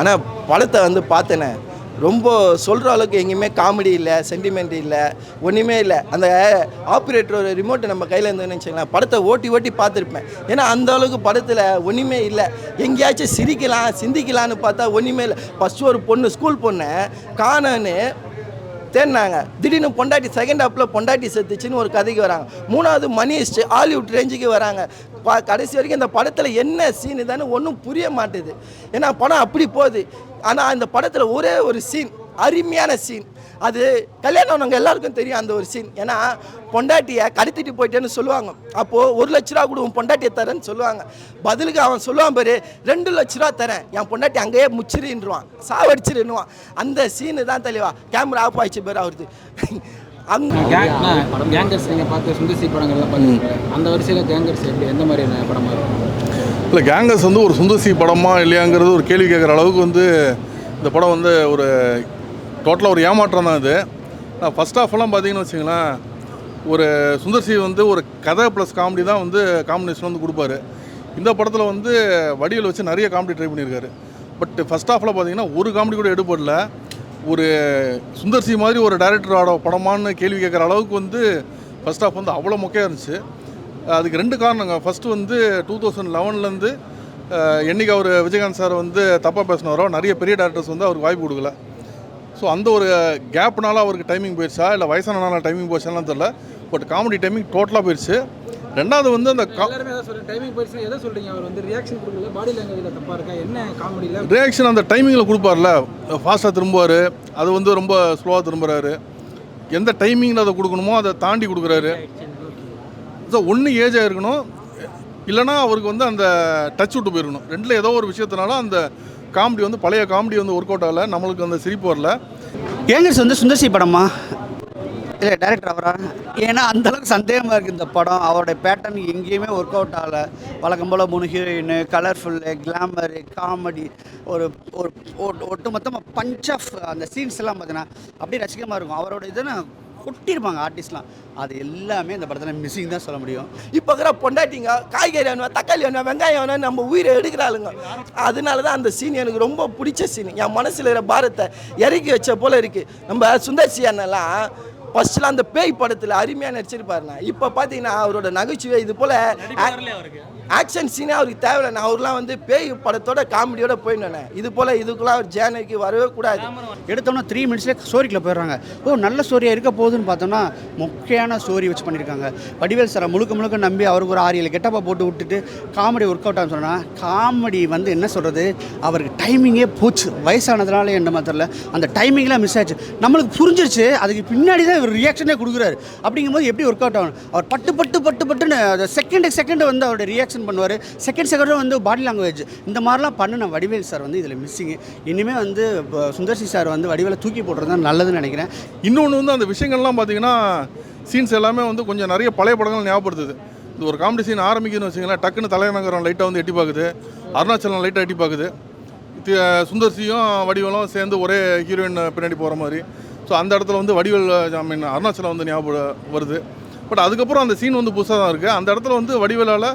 ஆனால் படத்தை வந்து பார்த்தேனே ரொம்ப சொல்கிற அளவுக்கு எங்கேயுமே காமெடி இல்லை, சென்டிமெண்ட் இல்லை, ஒன்றுமே இல்லை. அந்த ஆப்ரேட்டரோட ரிமோட்டு நம்ம கையில் இருந்ததுன்னு வச்சுக்கலாம், படத்தை ஓட்டி ஓட்டி பார்த்துருப்பேன். ஏன்னா அந்த அளவுக்கு படத்தில் ஒன்றுமே இல்லை. எங்கேயாச்சும் சிரிக்கலாம் சிந்திக்கலான்னு பார்த்தா ஒன்றுமே இல்லை. ஃபஸ்ட்டு ஒரு பொண்ணு ஸ்கூல் பொண்ணை காணோன்னு தேடினாங்க. திடீர்னு பொண்டாட்டி செகண்ட் ஹாப்பில் பொண்டாட்டி செத்துச்சுன்னு ஒரு கதைக்கு வராங்க. மூணாவது மணிஸ்ட் ஹாலிவுட் ரேஞ்சுக்கு வராங்க. கடைசி வரைக்கும் இந்த படத்தில் என்ன சீன் தானே ஒன்றும் புரிய மாட்டுது. ஏன்னா படம் அப்படி போகுது. ஆனால் அந்த படத்தில் ஒரே ஒரு சீன், அருமையான சீன், அது கல்யாணம் ஆனவங்க எல்லாருக்கும் தெரியும் அந்த ஒரு சீன். ஏன்னா பொண்டாட்டியை கடத்திட்டு போயிட்டேன்னு சொல்லுவாங்க. அப்போது 1 லட்ச ரூபா கூட உன் பொண்டாட்டியை தரேன்னு சொல்லுவாங்க. பதிலுக்கு அவன் சொல்லுவான் பாரு, 2 லட்ச ரூபா தரேன், என் பொண்டாட்டி அங்கேயே முச்சிருன்னுவான், சாவடிச்சிருன்னுவான். அந்த சீனு தான் தெளிவா கேமரா ஆஃப் ஆயிடுச்சு பேர் அவருது. கேங்கர்ஸ் நீங்கள் பார்த்து சுந்தர்சி படங்கள்லாம் பார்த்துருக்கீங்க. அந்த வரிசையில் கேங்கர்ஸ் எப்படி எந்த மாதிரியான படமாக இருக்கும்? இல்லை, கேங்கர்ஸ் வந்து ஒரு சுந்தர்சி படமா இல்லையாங்கிறது ஒரு கேள்வி கேட்குற அளவுக்கு வந்து இந்த படம் வந்து ஒரு டோட்டலாக ஒரு ஏமாற்றம் தான் இது. ஃபஸ்ட் ஹாஃப்லாம் பார்த்தீங்கன்னு வச்சிங்களேன், ஒரு சுந்தர்சி வந்து ஒரு கதை ப்ளஸ் காமெடி தான் வந்து காம்பினேஷன் வந்து கொடுப்பாரு. இந்த படத்தில் வந்து வடிவேல் வச்சு நிறைய காமெடி ட்ரை பண்ணியிருக்காரு. பட் ஃபஸ்ட் ஹாஃபில் பார்த்தீங்கன்னா ஒரு காமெடி கூட எடுப்படல. ஒரு சுந்தர்சி மாதிரி ஒரு டைரக்டரோட படமானு கேள்வி கேட்குற அளவுக்கு வந்து ஃபஸ்ட் ஹாஃப் வந்து அவ்வளோ மொக்கையாக இருந்துச்சு. அதுக்கு 2 காரணங்க. ஃபஸ்ட்டு வந்து 2011லேருந்து என்றைக்கு அவர் விஜயகாந்த் சார் வந்து தப்பாக பேசினாரோ நிறைய பெரிய டேரக்டர்ஸ் வந்து அவருக்கு வாய்ப்பு கொடுக்கல. ஸோ அந்த ஒரு கேப்னால அவருக்கு டைமிங் போயிடுச்சா இல்லை வயசானனால டைமிங் போயிடுச்சான்னு தெரில. பட் காமெடி டைமிங் டோட்டலாக போயிடுச்சு. ரெண்டாவது வந்து அந்த டைமிங் போயிடுச்சு எதை சொல்கிறீங்க? அவர் வந்து ரியாக்ஷன் கொடுக்கல, பாடி லாங்குவேஜில் தப்பாக இருக்கா, என்ன காமெடியில் ரியாக்ஷன் அந்த டைமிங்கில் கொடுப்பார்ல, ஃபாஸ்ட்டாக திரும்புவார், அது வந்து ரொம்ப ஸ்லோவாக திரும்புகிறாரு. எந்த டைமிங்கில் அதை கொடுக்கணுமோ அதை தாண்டி கொடுக்குறாரு. ஸோ ஒன்று ஏஜாக இருக்கணும், இல்லைனா அவருக்கு வந்து அந்த டச் விட்டு போயிருக்கணும். ரெண்டில் ஏதோ ஒரு விஷயத்தினால அந்த காமெடி வந்து பழைய காமெடி வந்து ஒர்க் அவுட் ஆகலை, நம்மளுக்கு அந்த சிரிப்பு வரல. கேங்கர்ஸ் வந்து சுந்தர்சி படமா இல்லை டேரக்டர் அவரா? ஏன்னா அந்தளவுக்கு சந்தேகமாக இருக்குது இந்த படம். அவருடைய பேட்டர்ன் எங்கேயுமே ஒர்க் அவுட் ஆகலை. வழக்கம் போல் 3 ஹீரோயின், கலர்ஃபுல்லு, கிளாமரு, காமெடி, ஒரு ஒரு ஒட்டு மொத்தமாக பஞ்ச் ஆஃப் அந்த சீன்ஸ் எல்லாம் பார்த்தீங்கன்னா அப்படியே ரசிகமாக இருக்கும். அவரோட இதுன்னு கொட்டியிருப்பாங்க ஆர்டிஸ்ட்லாம். அது எல்லாமே இந்த படத்தில் மிஸ்ஸிங் தான் சொல்ல முடியும். இப்போ இருக்கிற பொண்டாட்டிங்க காய்கறி வேணும், தக்காளி வேணும், வெங்காயம் வேணும், நம்ம உயிரை எடுக்கிறாளுங்க. அதனால தான் அந்த சீன் எனக்கு ரொம்ப பிடிச்ச சீன். என் மனசில் இருக்கிற பாரத்தை இறக்கி வச்ச போல் இருக்குது. நம்ம சுந்தர்சி அண்ணெல்லாம் ஃபஸ்ட்டில் அந்த பேய் படத்தில் அருமையாக நடிச்சிருப்பாருண்ணா. இப்போ பார்த்தீங்கன்னா அவரோட நகைச்சுவை இது போல் ஆக்ஷன் சீனே அவருக்கு தேவையில்லை. அவர்லாம் வந்து பேய் படத்தோட காமெடியோட போயிடணே. இது போல் இதுக்குலாம் அவர் ஜேனருக்கு வரவே கூடாது. எடுத்தோன்னா 3 மினிட்ஸ்லேயே ஸ்டோரிக்குள்ளே போயிடுறாங்க. நல்ல ஸ்டோரியாக இருக்க போகுதுன்னு பார்த்தோன்னா மொக்கையான ஸ்டோரி வச்சு பண்ணியிருக்காங்க. வடிவேல் சாரை முழுக்க நம்பி அவருக்கு ஒரு 6-7 கெட்டப்பா போட்டு விட்டுட்டு காமெடி ஒர்க் அவுட் ஆகுன்னு சொன்னால், காமெடி வந்து என்ன சொல்கிறது, அவருக்கு டைமிங்கே போச்சு. வயசானதுனால என்ன மாத்திரல அந்த டைமிங்லாம் மிஸ் ஆச்சு. நம்மளுக்கு புரிஞ்சிருச்சு, அதுக்கு பின்னாடி தான் இவர் ரியாக்ஷனே கொடுக்குறாரு. அப்படிங்கும்போது எப்படி ஒர்க் அவுட் ஆகணும்? அவர் பட்டுன்னு செகண்ட் வந்து அவருடைய ரியாக்ஷன் பண்ணுவார். செகண்ட் வந்து பாடி லாங்குவேஜ் இந்த மாதிரிலாம் பண்ணின வடிவேல் சார் வந்து இதில் மிஸ்ஸிங்கு. இனிமேல் வந்து சுந்தர்சி சார் வந்து வடிவேலை தூக்கி போடுறது தான் நல்லதுன்னு நினைக்கிறேன். இன்னொன்று வந்து அந்த விஷயங்கள்லாம் பார்த்தீங்கன்னா சீன்ஸ் எல்லாமே வந்து கொஞ்சம் நிறைய பழைய படங்கள் ஞாபகப்படுத்துது. இது ஒரு காமெடி சீன் ஆரம்பிக்குதுன்னு வச்சிங்களேன், டக்குன்னு தலைநகரம் லைட்டாக வந்து எட்டி பார்க்குது, அருணாச்சலம் லைட்டாக எட்டி பார்க்குது, சுந்தர்சியும் வடிவேலும் சேர்ந்து ஒரே ஹீரோயின் பின்னாடி போகிற மாதிரி. ஸோ அந்த இடத்துல வந்து வடிவேல் அருணாச்சலம் வந்து ஞாபகம் வருது. பட் அதுக்கப்புறம் அந்த சீன் வந்து புதுசாக தான் இருக்குது. அந்த இடத்துல வந்து வடிவேலால்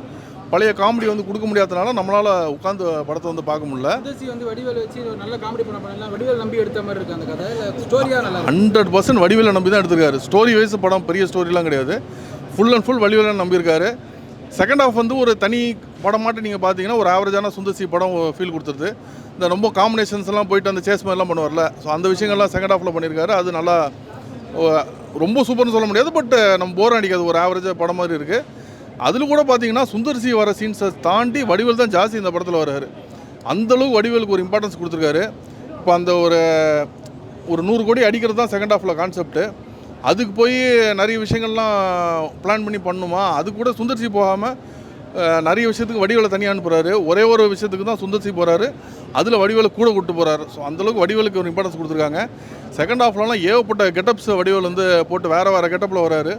பழைய காமெடி வந்து கொடுக்க முடியாதனால நம்மளால் உட்காந்து படத்தை வந்து பார்க்க முடியல. வந்து வடிவேல் வச்சு ஒரு நல்ல காமெடி பண்ணலாம், வடிவேல் நம்பி எடுத்த மாதிரி இருக்குது அந்த கதை. ஸ்டோரியாக நல்லா 100% வடிவேலை நம்பி தான் எடுத்திருக்காரு. ஸ்டோரி வைஸ் படம் பெரிய ஸ்டோரிலாம் கிடையாது, ஃபுல் அண்ட் ஃபுல் வடிவேலை நம்பியிருக்காரு. செகண்ட் ஹாஃப் வந்து ஒரு தனி படம் மாட்டு நீங்கள் பார்த்தீங்கன்னா ஒரு ஆவரேஜான சுந்தர்சி படம் ஃபீல் கொடுத்துருது. இந்த ரொம்ப காம்பினேஷன்ஸ் எல்லாம் போயிட்டு அந்த சேஸ் மாதிரிலாம் பண்ணுவார்ல, ஸோ அந்த விஷயங்கள்லாம் செகண்ட் ஹாஃபில் பண்ணியிருக்காரு. அது நல்லா ரொம்ப சூப்பர்னு சொல்ல முடியாது, பட் நம்ம போர் அடிக்காது, ஒரு ஆவரேஜாக படம் மாதிரி இருக்குது. அதில் கூட பார்த்தீங்கன்னா சுந்தர்சி வர சீன்ஸை தாண்டி வடிவேல் தான் ஜாஸ்தி இந்த படத்தில் வர்றாரு. அந்தளவுக்கு வடிவேலுக்கு ஒரு இம்பார்ட்டன்ஸ் கொடுத்துருக்காரு. இப்போ அந்த ஒரு 100 கோடி அடிக்கிறது தான் செகண்ட் ஹாஃபில் கான்செப்ட்டு. அதுக்கு போய் நிறைய விஷயங்கள்லாம் பிளான் பண்ணி பண்ணுமா, அது கூட சுந்தர்சி போகாமல் நிறைய விஷயத்துக்கு வடிவேலை தனியாக அனுப்புகிறாரு. ஒரே ஒரு விஷயத்துக்கு தான் சுந்தர்சி போகிறாரு, அதில் வடிவேலை கூட கூப்பிட்டு போகிறாரு. ஸோ அந்தளவுக்கு வடிவேலுக்கு ஒரு இம்பார்ட்டன்ஸ் கொடுத்துருக்காங்க. செகண்ட் ஹாஃப்லலாம் ஏகப்பட்ட கெட்டப்ஸ் வடிவேல் வந்து போட்டு வேறு கெட்டப்பில் வராரு.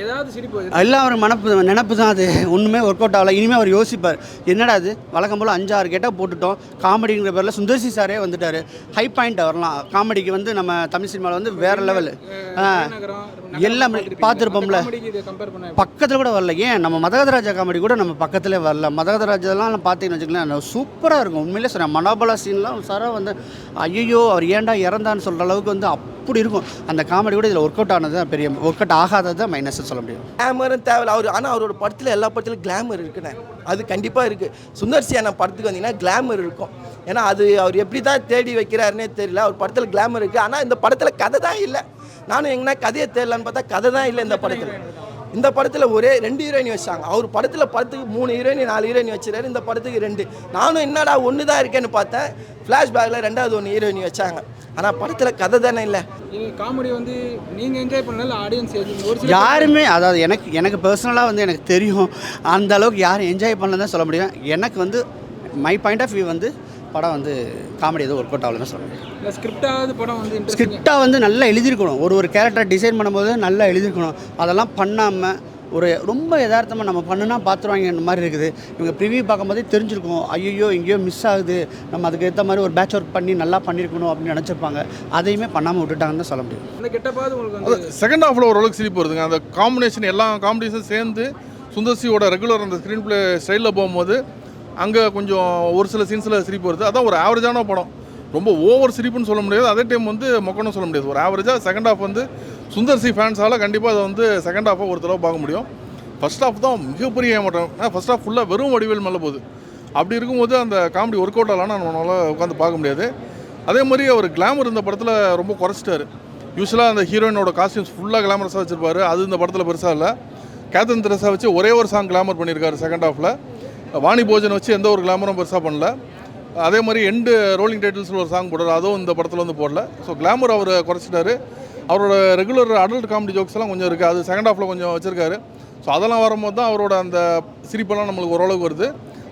ஏதாவது சிரிப்பு எல்லாம் அவர் நினப்பு தான் அது. ஒன்றுமே ஒர்க் அவுட் ஆகலை. இனிமேல் அவர் யோசிப்பார், என்னடா அது வழக்கம் போல் 5-6 கெட்டப் போட்டுட்டோம், காமெடிங்கிற பேரில் சுந்தர்சி சாரே வந்துட்டார். ஹை பாயிண்ட் வரலாம் காமெடிக்கு வந்து நம்ம தமிழ் சினிமாவில் வந்து வேறு லெவல் எல்லாம் பார்த்துருப்போம்ல. பக்கத்தில் கூட வரல. ஏன் நம்ம மதகதராஜா காமெடி கூட நம்ம பக்கத்திலே வரல. மதகதராஜெல்லாம் பார்த்தீங்கன்னு வச்சுக்கலாம் சூப்பராக இருக்கும். உண்மையிலே சொல்கிறேன், மனோபலா சீன்லாம் சாரா வந்து ஐயோ அவர் ஏன்டா இறந்தான்னு சொல்கிற அளவுக்கு வந்து அப்படி இருக்கும். அந்த காமெடி கூட இதில் ஒர்க் அவுட் ஆனது தான் பெரிய, ஒர்க் அவுட் ஆகாதது தான் மைனஸ் சொல்ல முடியும். கிளாமரும் தேவையில்ல அவர். ஆனால் அவரோட படத்தில் எல்லா படத்துலையும் கிளாமர் இருக்குண்ணே, அது கண்டிப்பாக இருக்குது. சுந்தர்சி அண்ணா படத்துக்கு வந்தீங்கன்னா கிளாமர் இருக்கும். ஏன்னா அது அவர் எப்படி தான் தேடி வைக்கிறாருன்னே தெரியல. அவர் படத்தில் கிளாமர் இருக்குது. ஆனால் இந்த படத்தில் கதை தான் இல்லை. நானும் எங்கன்னா கதையை தேடலான்னு பார்த்தா கதை தான் இல்லை இந்த படத்தில். இந்த படத்தில் ஒரே 2 ஹீரோயின் வச்சாங்க. அவர் படத்துக்கு 3 ஹீரோயின் 4 ஹீரோயின் வச்சுறாரு, இந்த படத்துக்கு 2. நானும் என்னடா ஒன்று தான் இருக்கேன்னு பார்த்தேன். ஃப்ளாஷ்பேக்கில் 2வது 1 ஹீரோயின் வச்சாங்க. ஆனால் படத்தில் கதை தானே இல்லை. காமெடி வந்து நீங்கள் என்ஜாய் பண்ணல, ஆடியன்ஸ் யாருமே, அதாவது எனக்கு பர்சனலாக வந்து எனக்கு தெரியும் அந்த அளவுக்கு யாரும் என்ஜாய் பண்ணலன்னு தான் சொல்ல முடியும். எனக்கு வந்து மை பாயிண்ட் ஆஃப் வியூ வந்து படம் வந்து காமெடி எதுவும் ஒர்க் அவுட் ஆகலன்னு சொல்ல முடியும். ஸ்கிரிப்டாக வந்து நல்லா எழுதியிருக்கணும். ஒரு கேரக்டர் டிசைன் பண்ணும்போது நல்லா எழுதியிருக்கணும். அதெல்லாம் பண்ணாமல் ஒரு ரொம்ப யதார்த்தமாக நம்ம பண்ணுனா பார்த்துருவாங்க மாதிரி இருக்குது. இவங்க ப்ரிவியூ பார்க்கும்போதே தெரிஞ்சிருக்கும், ஐயோ எங்கேயோ மிஸ் ஆகுது, நம்ம அதுக்கு ஏற்ற மாதிரி ஒரு பேட்ச் ஒர்க் பண்ணி நல்லா பண்ணியிருக்கணும் அப்படின்னு நினச்சிருப்பாங்க. அதையுமே பண்ணாமல் விட்டுட்டாங்கன்னு சொல்ல முடியும். செகண்ட் ஹாஃபில் ஓரளவுக்கு சிரிப்பு வருதுங்க. அந்த காம்பினேஷன் எல்லா காம்படிஷனும் சேர்ந்து சுந்தர்சியோட ரெகுலர் அந்த ஸ்க்ரீன் பிளே ஸ்டைலில் போகும்போது அங்கே கொஞ்சம் ஒரு சில சீன்ஸில் சிரிப்பு வருது. அதான் ஒரு ஆவரேஜான படம். ரொம்ப ஓவர் சிரிப்புன்னு சொல்ல முடியாது, அதே டைம் வந்து மொக்கணும் சொல்ல முடியாது. ஒரு ஆவரேஜாக செகண்ட் ஹாஃப் வந்து சுந்தர்சி ஃபேன்ஸால் கண்டிப்பாக அதை வந்து செகண்ட் ஹாஃபாக ஒரு தடவை பார்க்க முடியும். ஃபர்ஸ்ட் ஹாஃப் தான் மிகப்பெரிய ஏமாற்றம். ஃபர்ஸ்ட் ஹாஃப் ஃபுல்லாக வெறும் வடிவேல் மேலே போகுது. அப்படி இருக்கும்போது அந்த காமெடி ஒர்க் அவுட் ஆகலான்னு நம்மளால் உட்காந்து பார்க்க முடியாது. அதே மாதிரி அவர் கிளாமர் இந்த படத்தில் ரொம்ப குறைச்சிட்டாரு. யூஸ்வலாக அந்த ஹீரோயினோட காஸ்டியூம்ஸ் ஃபுல்லாக கிளாமரஸாக வச்சுருப்பாரு. அது இந்த படத்தில் பெருசாக இல்லை. கேத்தரின் தெரசா வச்சு ஒரே ஒரு சாங் கிளாமர் பண்ணியிருக்காரு செகண்ட் ஹாஃபில். வாணி போஜன் வச்சு எந்த ஒரு கிளாமரும் பெருசாக பண்ணல. அதே மாதிரி எண்டு ரோலிங் டைட்டில்ஸில் ஒரு சாங் போடுறாரு, அதுவும் இந்த படத்தில் வந்து போடல. ஸோ கிளாமர் அவர் குறைச்சிட்டாரு. அவரோட ரெகுலர் அடல்ட் காமெடி ஜோக்ஸ் எல்லாம் கொஞ்சம் இருக்குது, அது செகண்ட் ஹாஃபில் கொஞ்சம் வச்சுருக்காரு. ஸோ அதெல்லாம் வரும்போது தான் அவரோட அந்த சிரிப்பெல்லாம் நம்மளுக்கு ஓரளவுக்கு வருது.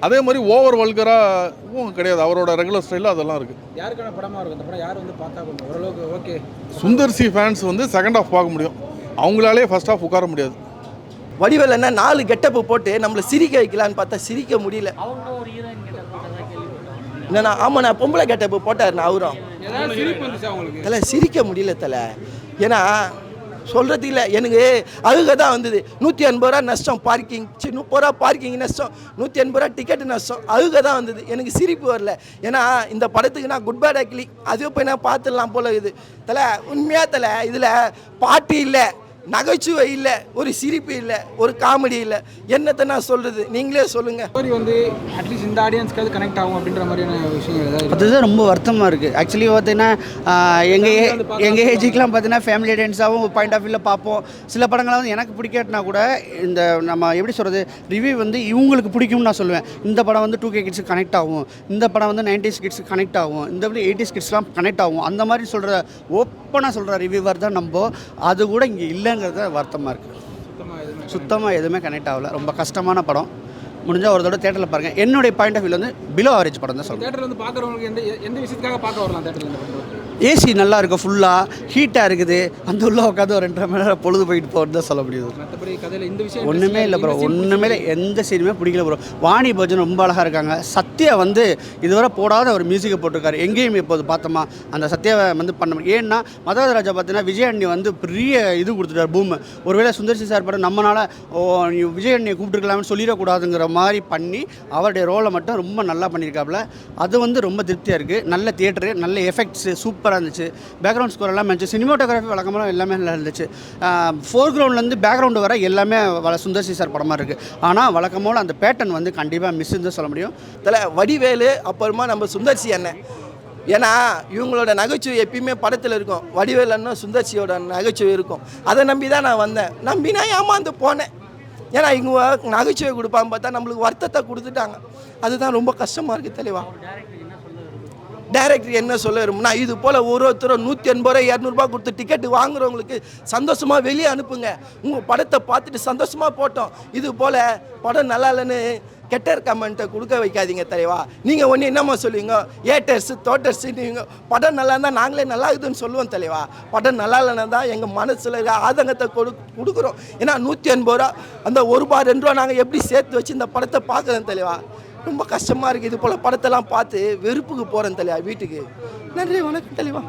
அதே மாதிரி ஓவர் வல்கராகவும் கிடையாது, அவரோட ரெகுலர் ஸ்டைலில் அதெல்லாம் இருக்குது. யாருக்கான படமாக இருக்கும் இந்த படம்? யார் வந்து பார்த்தா கொஞ்சம் ஓரளவுக்கு ஓகே? சுந்தர்சி ஃபேன்ஸ் வந்து செகண்ட் ஹாஃப் பார்க்க முடியும், அவங்களாலே ஃபர்ஸ்ட் ஹாஃப் உட்கார முடியாது. வடிவேல் என்ன 4 கெட்டப்பு போட்டு நம்மளை சிரிக்க வைக்கலான்னு பார்த்தா சிரிக்க முடியல. என்னண்ணா ஆமாண்ணா பொம்பளை கெட்டப்பு போட்டாருண்ணா அவரும். தலை சிரிக்க முடியல தலை. ஏன்னா சொல்கிறது இல்லை, எனக்கு அதுக்கு தான் வந்தது. 180 ரூபா நஷ்டம் பார்க்கிங், 30 ரூபா பார்க்கிங் நஷ்டம், 180 ரூபா டிக்கெட்டு நஷ்டம், அதுக்கு தான் வந்தது. எனக்கு சிரிப்பு வரல. ஏன்னா இந்த படத்துக்கு நான் குட் பேட் அக்லி அதுவும் போய் நான் பார்த்துடலாம் போல இது. தலை உண்மையாக தலை இதில் பாட்டு இல்லை, நகைச்சுவை இல்லை, ஒரு சிரிப்பு இல்லை, ஒரு காமெடி இல்லை. என்னத்தை நான் சொல்கிறது, நீங்களே சொல்லுங்கள். ஸ்டோரி வந்து அட்லீஸ்ட் இந்த ஆடியன்ஸ்க்கு கனெக்ட் ஆகும் அப்படின்ற மாதிரியான விஷயங்கள் ஏதாவது? அதுதான் ரொம்ப வருத்தமாக இருக்குது. ஆக்சுவலி பார்த்தீங்கன்னா எங்கள் ஏஜுக்கெலாம் பார்த்தீங்கன்னா ஃபேமிலி ஆடியன்ஸாகவும் ஒரு பாயிண்ட் ஆஃப் வியூவில் பார்ப்போம். சில படங்களை வந்து எனக்கு பிடிக்காட்டினா கூட இந்த நம்ம எப்படி சொல்கிறது ரிவ்யூ வந்து இவங்களுக்கு பிடிக்கும்னு நான் சொல்லுவேன். இந்த படம் வந்து 2K கிட்ஸுக்கு கனெக்ட் ஆகும், இந்த படம் வந்து 90s கிட்ஸுக்கு கனெக்ட் ஆகும், இந்த 80s கிட்ஸ்லாம் கனெக்ட் ஆகும், அந்த மாதிரி சொல்கிற ஓப்பனாக சொல்கிற ரிவ்யூவர் தான் நம்ம. அது கூட இங்கே இல்லைங்கிறது வருத்தமாக இருக்குது. சுத்தமாக எதுவுமே கனெக்ட் ஆகலை. ரொம்ப கஷ்டமான படம். முடிஞ்சால் ஒரு தடவை தேட்டரில் பாருங்கள். என்னுடைய பாயிண்ட் ஆஃப் வியூவில் வந்து பிலோ ஆவரேஜ் படம் தான் சொல்லுங்கள். தேட்டரில் வந்து பார்க்குறவங்களுக்கு எந்த விஷயத்துக்காக பார்க்க வரலாம் தேட்டரில்? ஏசி நல்லா இருக்கும், ஃபுல்லாக ஹீட்டாக இருக்குது, அந்த உள்ள உட்காந்து ஒரு 2.5 மணி நேரம் பொழுது போயிட்டு போகிறது தான் சொல்ல முடியுது. மற்றபடி கதையில் இந்த விஷயம் ஒன்றுமே இல்லை ப்ரோ, ஒன்றுமே இல்லை, எந்த சீனுமே பிடிக்கல ப்ரோ. வாணி போஜன் ரொம்ப அழகாக இருக்காங்க. சத்யா வந்து இதுவரை போடாத ஒரு மியூசிக்கை போட்டிருக்காரு. எங்கேயும் இப்போது பார்த்தோமா அந்த சத்யாவை வந்து பண்ண முடியும். ஏன்னா மதராஜா பார்த்தீங்கன்னா விஜயண்ணி வந்து பெரிய இது கொடுத்துட்டார் பூமு. ஒருவேளை சுந்தர்சி சார் படம் நம்மளால் விஜயண்ணியை கூப்பிட்டுருக்கலாம்னு சொல்லிடக்கூடாதுங்கிற மாதிரி பண்ணி அவருடைய ரோலை மட்டும் ரொம்ப நல்லா பண்ணியிருக்காப்புல. அது வந்து ரொம்ப திருப்தியாக இருக்குது. நல்ல தியேட்டரு, நல்ல எஃபெக்ட்ஸு சூப்பராக இருந்துச்சு. பேக்ரவுண்ட் ஸ்கோர் எல்லாமே இருந்துச்சு. சினிமாட்டோகிராஃபி வழக்கமாக எல்லாமே நல்லா இருந்துச்சு. ஃபோர் கிரவுண்ட்லேருந்து பேக்ரவுண்டு வர எல்லாமே சுந்தர்சி சார் படமாக இருக்குது. ஆனால் வழக்கமோடு அந்த பேட்டர்ன் வந்து கண்டிப்பாக மிஸ்ன்னு சொல்ல முடியும். இதில் வடிவேலு அப்புறமா நம்ம சுந்தர்சி அண்ணன். ஏன்னா இவங்களோட நகைச்சுவை எப்பயுமே படத்தில் இருக்கும். வடிவேல் அண்ணன் சுந்தர்சியோட நகைச்சுவை இருக்கும். அதை நம்பி தான் நான் வந்தேன். நம்பினா ஏமாந்து போனேன். ஏன்னா இவங்க நகைச்சுவை கொடுப்பான்னு பார்த்தா நம்மளுக்கு வருத்தத்தை கொடுத்துட்டாங்க. அதுதான் ரொம்ப கஷ்டமாக இருக்குது தெளிவா. டைரக்டர் என்ன சொல்ல வரும்னா, இது போல் ஒருத்தரும் 180 ரூபா 200 ரூபா கொடுத்து டிக்கெட்டு வாங்குறவங்களுக்கு சந்தோஷமாக வெளியே அனுப்புங்க. உங்கள் படத்தை பார்த்துட்டு சந்தோஷமாக போட்டோம். இது போல் படம் நல்லா இல்லைன்னு கெட்டர் கமெண்ட்டை கொடுக்க வைக்காதீங்க தலைவா. நீங்கள் ஒன்று என்னம்மா சொல்லுவீங்க, ஏட்டர்ஸு தோட்டர்ஸுன்னு படம் நல்லா இருந்தால் நாங்களே நல்லா இருக்குதுன்னு சொல்லுவோம் தலைவா. படம் நல்லா இல்லைன்னா தான் எங்கள் மனசில் ஆதங்கத்தை கொடுக்குறோம். ஏன்னா 180 ரூபா அந்த ₹1 ₹2 நாங்கள் எப்படி சேர்த்து வச்சு இந்த படத்தை பார்க்குறோம் தலைவா. ரொம்ப கஷ்டமாக இருக்குது. இது போல் படத்தெல்லாம் பார்த்து வெறுப்புக்கு போகிறேன் தலைவா வீட்டுக்கு. நன்றி, வணக்கம் தலைவா.